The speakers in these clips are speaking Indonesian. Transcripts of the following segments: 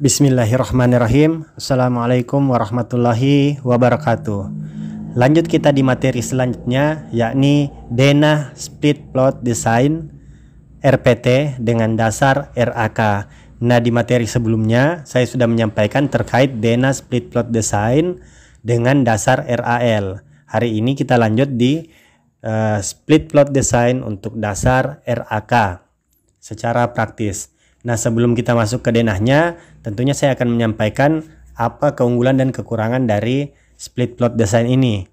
Bismillahirrahmanirrahim. Assalamualaikum warahmatullahi wabarakatuh. Lanjut kita di materi selanjutnya, yakni denah split plot design RPT dengan dasar RAK. Nah, di materi sebelumnya saya sudah menyampaikan terkait denah split plot design dengan dasar RAL. Hari ini kita lanjut di split plot design untuk dasar RAK secara praktis. Nah, sebelum kita masuk ke denahnya, tentunya saya akan menyampaikan apa keunggulan dan kekurangan dari split plot design ini.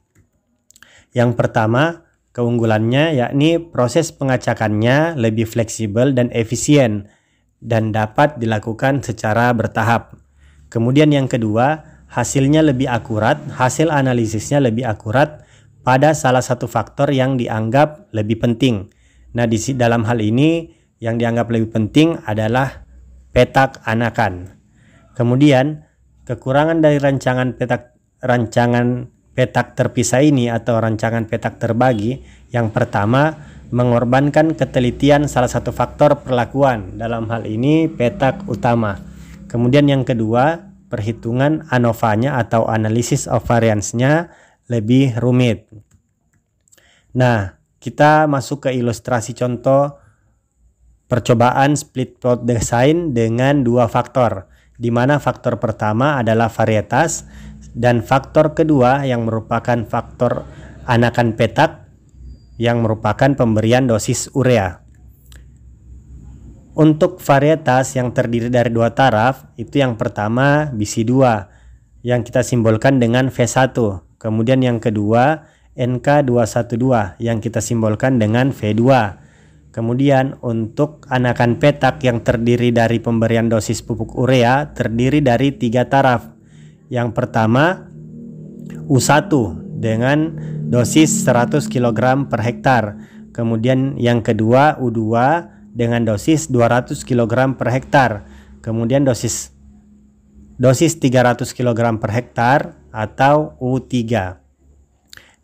Yang pertama, keunggulannya yakni proses pengacakannya lebih fleksibel dan efisien dan dapat dilakukan secara bertahap. Kemudian yang kedua, hasilnya lebih akurat, hasil analisisnya lebih akurat pada salah satu faktor yang dianggap lebih penting. Nah, di dalam hal ini yang dianggap lebih penting adalah petak anakan. Kemudian kekurangan dari rancangan petak terpisah ini atau rancangan petak terbagi, yang pertama mengorbankan ketelitian salah satu faktor perlakuan, dalam hal ini petak utama. Kemudian yang kedua, perhitungan ANOVA-nya atau analisis of variance-nya lebih rumit. Nah, kita masuk ke ilustrasi contoh percobaan split plot design dengan dua faktor, di mana faktor pertama adalah varietas dan faktor kedua yang merupakan faktor anakan petak yang merupakan pemberian dosis urea. Untuk varietas yang terdiri dari dua taraf, itu yang pertama BC2 yang kita simbolkan dengan V1, kemudian yang kedua NK212 yang kita simbolkan dengan V2. Kemudian untuk anakan petak yang terdiri dari pemberian dosis pupuk urea terdiri dari tiga taraf. Yang pertama U1 dengan dosis 100 kg per hektar. Kemudian yang kedua U2 dengan dosis 200 kg per hektar. Kemudian dosis 300 kg per hektar atau U3.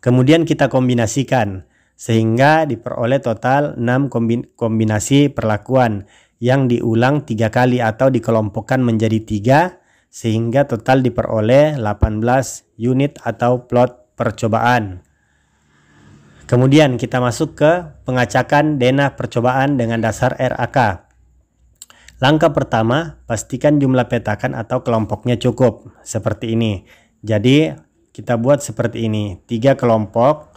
Kemudian kita kombinasikan sehingga diperoleh total 6 kombinasi perlakuan yang diulang 3 kali atau dikelompokkan menjadi 3 sehingga total diperoleh 18 unit atau plot percobaan. Kemudian kita masuk ke pengacakan denah percobaan dengan dasar RAK. Langkah pertama, pastikan jumlah petakan atau kelompoknya cukup seperti ini. Jadi kita buat seperti ini, 3 kelompok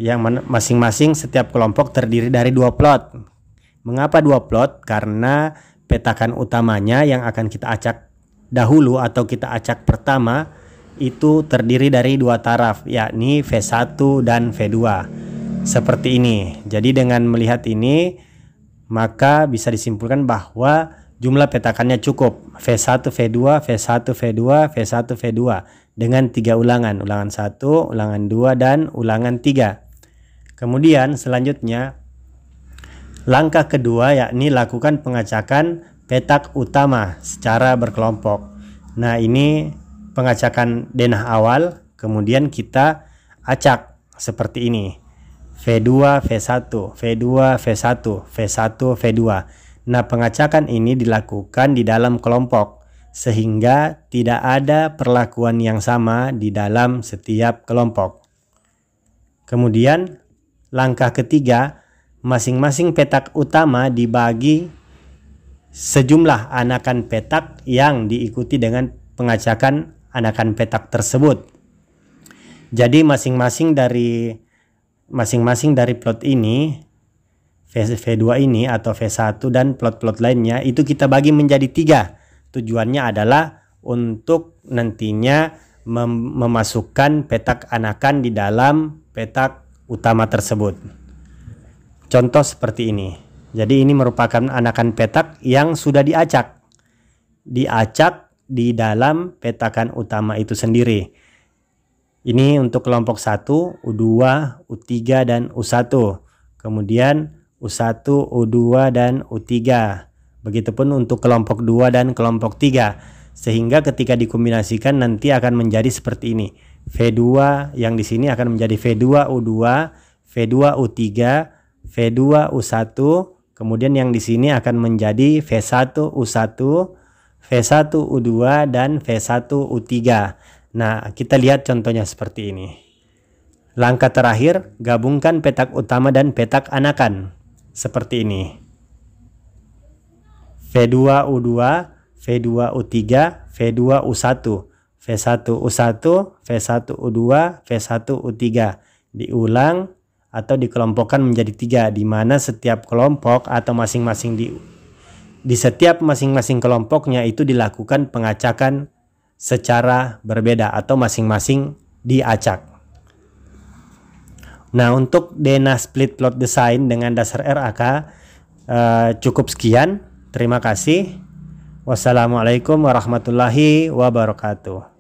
yang masing-masing setiap kelompok terdiri dari 2 plot. Mengapa 2 plot? Karena petakan utamanya yang akan kita acak dahulu atau kita acak pertama itu terdiri dari 2 taraf, yakni V1 dan V2. Seperti ini. Jadi dengan melihat ini maka bisa disimpulkan bahwa jumlah petakannya cukup, V1 V2 V1 V2 V1 V2 dengan 3 ulangan, ulangan 1, ulangan 2 dan ulangan 3. Kemudian selanjutnya langkah kedua yakni lakukan pengacakan petak utama secara berkelompok. Nah, ini pengacakan denah awal, kemudian kita acak seperti ini. V2 V1, V2 V1, V1 V2. Nah, pengacakan ini dilakukan di dalam kelompok sehingga tidak ada perlakuan yang sama di dalam setiap kelompok. Kemudian langkah ketiga, masing-masing petak utama dibagi sejumlah anakan petak yang diikuti dengan pengacakan anakan petak tersebut. Jadi masing-masing dari plot ini, V2 ini atau V1 dan plot-plot lainnya itu kita bagi menjadi 3. Tujuannya adalah untuk nantinya memasukkan petak anakan di dalam petak utama tersebut. Contoh seperti ini. Jadi ini merupakan anakan petak yang sudah diacak di dalam petakan utama itu sendiri. Ini untuk kelompok 1, U2, U3 dan U1. Kemudian U1, U2 dan U3. Begitupun untuk kelompok 2 dan kelompok 3. Sehingga ketika dikombinasikan nanti akan menjadi seperti ini. V2 yang di sini akan menjadi V2 U2, V2 U3, V2 U1, kemudian yang di sini akan menjadi V1 U1, V1U2 dan V1U3. Nah, kita lihat contohnya seperti ini. Langkah terakhir, gabungkan petak utama dan petak anakan. Seperti ini. V2U2, V2U3, V2U1, V1U1, V1U2, V1U3. Diulang atau dikelompokkan menjadi 3, di mana setiap kelompok atau masing-masing di setiap masing-masing kelompoknya itu dilakukan pengacakan secara berbeda atau masing-masing diacak. Nah, untuk DNA split plot design dengan dasar RAK cukup sekian. Terima kasih. Wassalamualaikum warahmatullahi wabarakatuh.